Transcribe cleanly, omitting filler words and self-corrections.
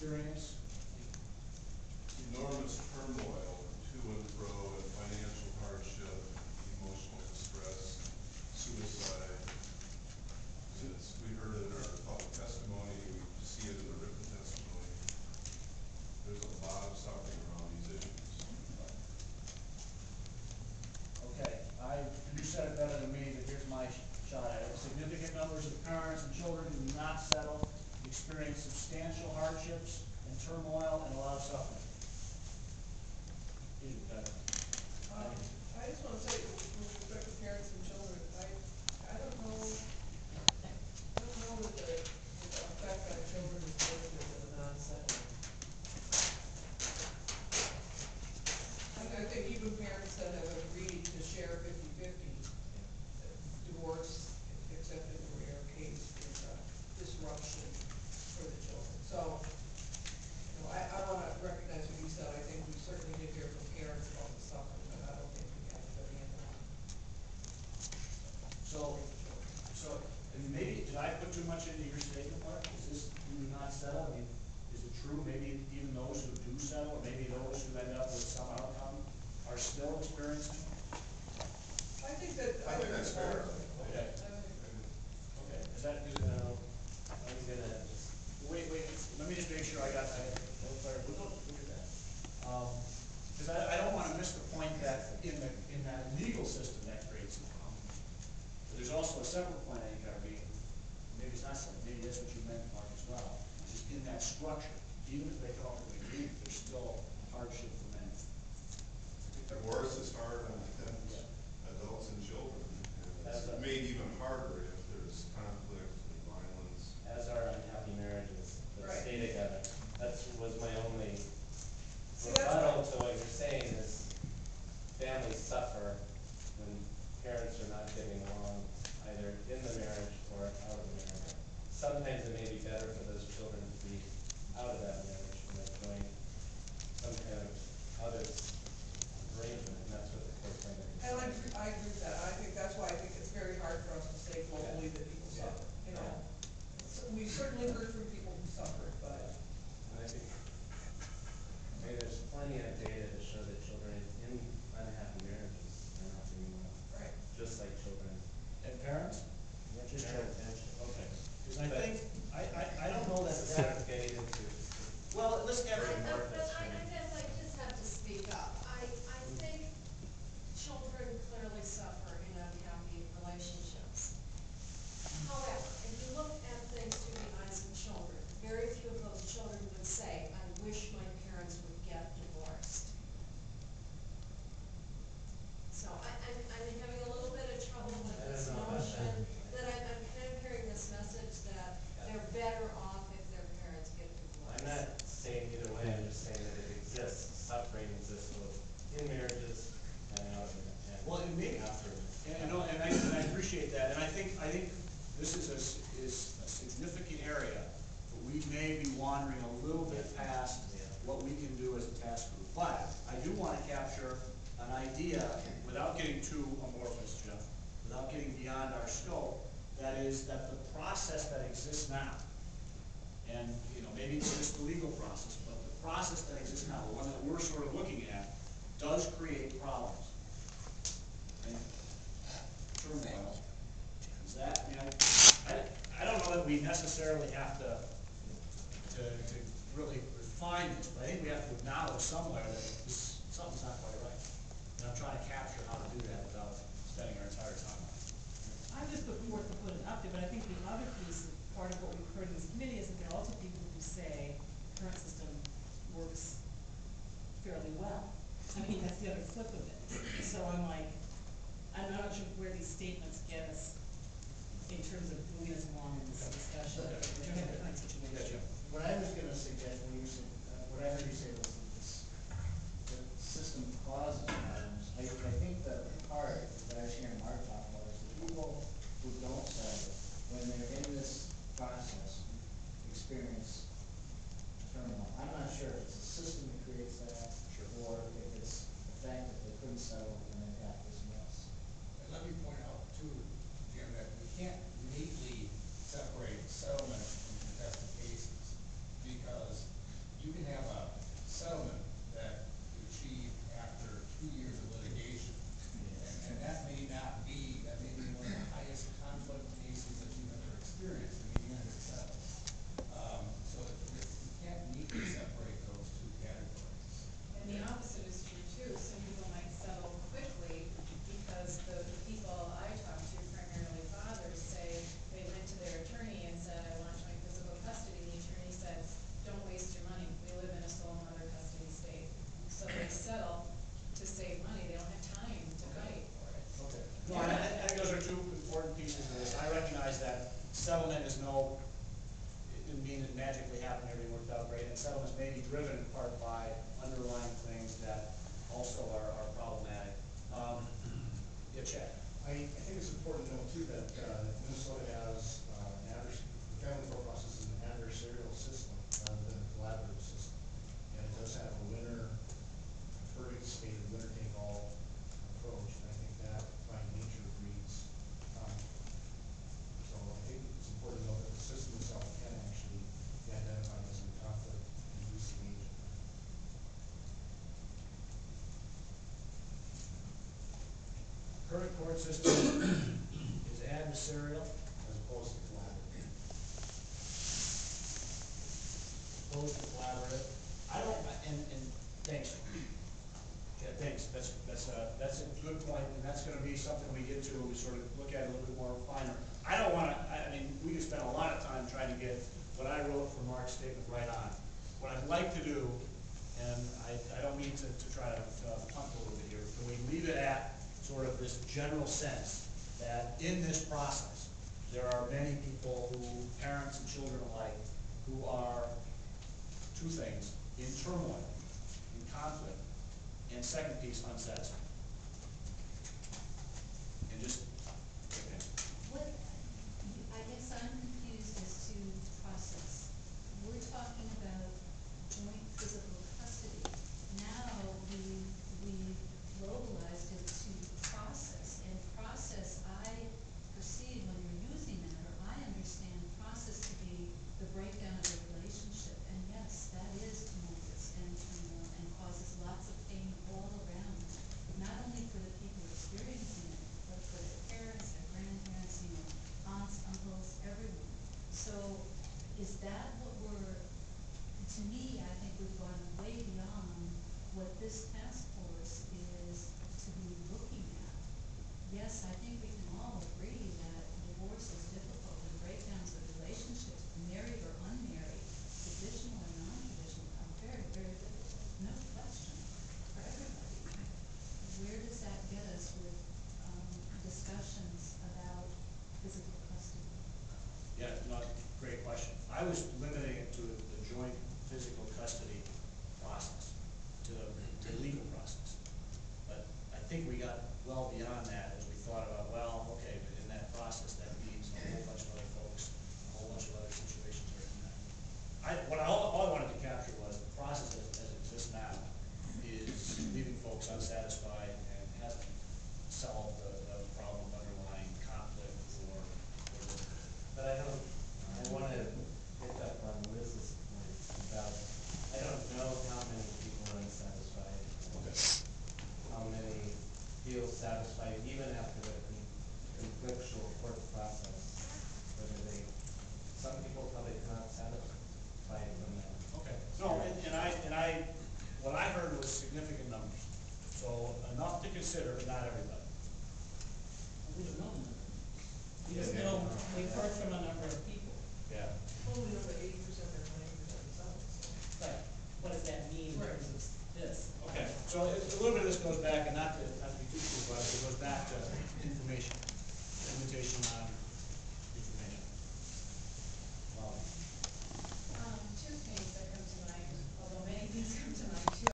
experience? Enormous turmoil, to and fro, and financial hardship, emotional distress, suicide. It's, we heard it in our public testimony, we see it in the written testimony. There's a lot of suffering around these issues. Okay, you said it better than me, but here's my shot at it. Significant numbers of parents and children who do not settle, experience substantial hardships and turmoil and a lot of suffering. I just want to say, with respect to parents and children, I don't know that the effect on children is different than the non-settler. I think even parents that have agreed to share 50-50, divorce, except in the rare case, is a disruption for the children. So, I want to recognize what you said. I think we certainly did hear from parents about the suffering, but I don't think we have the answer. So, and maybe, did I put too much into your statement, Mark? Is this, do not settle? I mean, is it true, maybe even those who do settle, or maybe those who end up with some outcome are still experiencing? I think that's fair. Okay. Okay, is that, I'm gonna just, wait, let me just make sure I got that. Look at that. Because I don't want to miss the point that in that legal system that creates a problem. But there's also a separate point I think maybe it's not separate, maybe that's what you meant, Mark, as well. Is in that structure, even if they come up with an agreement, there's still hardship for men. Divorce is hard on adults and children. And it's made even harder if there's conflict and violence. as our unhappy marriages that Right. stay together. That was my only See, that's rebuttal to what you're saying is families suffer when parents are not getting along either in the marriage or out of the marriage. Sometimes it may be better for those children to be out of that marriage and they're doing some kind of other arrangement, and that's what the court's going to And I agree with that. I think that's why I think it's very hard for us to say globally that people suffer, So we've certainly heard from people who suffered, but. And I think maybe there's plenty of data to show that children in unhappy marriages are not doing well. Right. Just like children. And parents? Just Parents children. and children. Okay. Because I think, I don't know that Instead of getting into. well, let's get Very it. more. But I guess I just have to speak up. I think children clearly suffer in unhappy relationships. However, if you look at things through the eyes of children, very few of those children would say, I wish my parents would get divorced. So I'm having a little bit of trouble with this notion that I'm kind of hearing this message that they're better off if their parents get divorced. I'm not saying either way, I'm just saying that it exists. Suffering exists both in marriages and out of it. Well, it may, after. and I appreciate that, and I think this is a significant area, but we may be wandering a little bit past what we can do as a task group. But I do want to capture an idea without getting too amorphous, Jeff, without getting beyond our scope. That is that the process that exists now, and maybe it's just the legal process, but the process that exists now, the one that we're sort of looking at, does create problems. And turmoil. Is that, I don't know that we necessarily have to really refine this, but I think we have to acknowledge somewhere that something's not quite right. And I'm trying to capture how to do that without spending our entire time on it. I just put forth to put it up there, but I think the other piece, part of what we've heard in this committee, is that there are also people who say the current system works fairly well. I mean, that's the other flip of it. So I'm like, I'm not sure where these statements get us in terms of moving us along in this discussion. We're in a different situation. What I was going to suggest, what I heard you say was that the system causes problems. I think the part that I was hearing Mark talk about is the people who don't settlement is no, it didn't mean it magically happened, everything worked out great, and settlements may be driven in part by underlying things that also are problematic. Yeah, Chad? I think it's important to note too that Minnesota has the family court process is an adversarial system rather than a collaborative system. And it does have a winner, I've heard it stated, winner take all approach, and I think that by nature breeds conflict. So I think it's important to note that the system itself can actually be identified as a conflict-inducing agent. Current court system is adversarial as opposed to collaborative. Opposed to collaborative. I don't, and thanks. Yeah, thanks. That's a good point, and that's gonna be something we get to when we sort of look at it a little bit more finer. I don't wanna, I mean, we could spend a lot of time trying to get what I wrote for Mark's statement right on. What I'd like to do, and I don't mean to try to punt a little bit here, can we leave it at sort of this general sense that in this process, there are many people who, parents and children alike, who are, two things, in turmoil, in conflict, and second piece, unsatisfied. And just, okay. What, I guess I'm confused as to process. We're talking about joint physical custody. Now we globalized it to process, and process, I perceive when you're using that, or I understand process to be the breakdown of a relationship. And yes, that is tumultuous and turmoil and causes lots of pain all around, not only for the people experiencing it, but for their parents, their grandparents, aunts, uncles, everyone. So is that what to me, I think we've gone way beyond what this task force is to be looking at. Yes, I think we can all agree that divorce is difficult and breakdowns of relationships, married or unmarried, traditional or non-traditional, are very, very difficult, no question, for everybody. Where does that get us with discussions about physical custody? Yeah, no, great question. I was limiting it to the joint physical custody process, to the legal process. But I think we got well beyond that as we thought about, well, okay, but in that process, that means a whole bunch of other folks, a whole bunch of other situations are connected. All I wanted to capture was the process as it exists now is leaving folks unsatisfied and hasn't solved the problem of underlying conflict or But I wanna pick up on Liz's point about, I don't know how many people are unsatisfied. okay. How many feel satisfied even after a conflictual court process, whether some people probably not satisfied from that. Okay, no, and I, what I heard was significant numbers, so enough to consider, but not everybody. We don't know. We just know, we've heard from a number of people. Yeah. Only over 80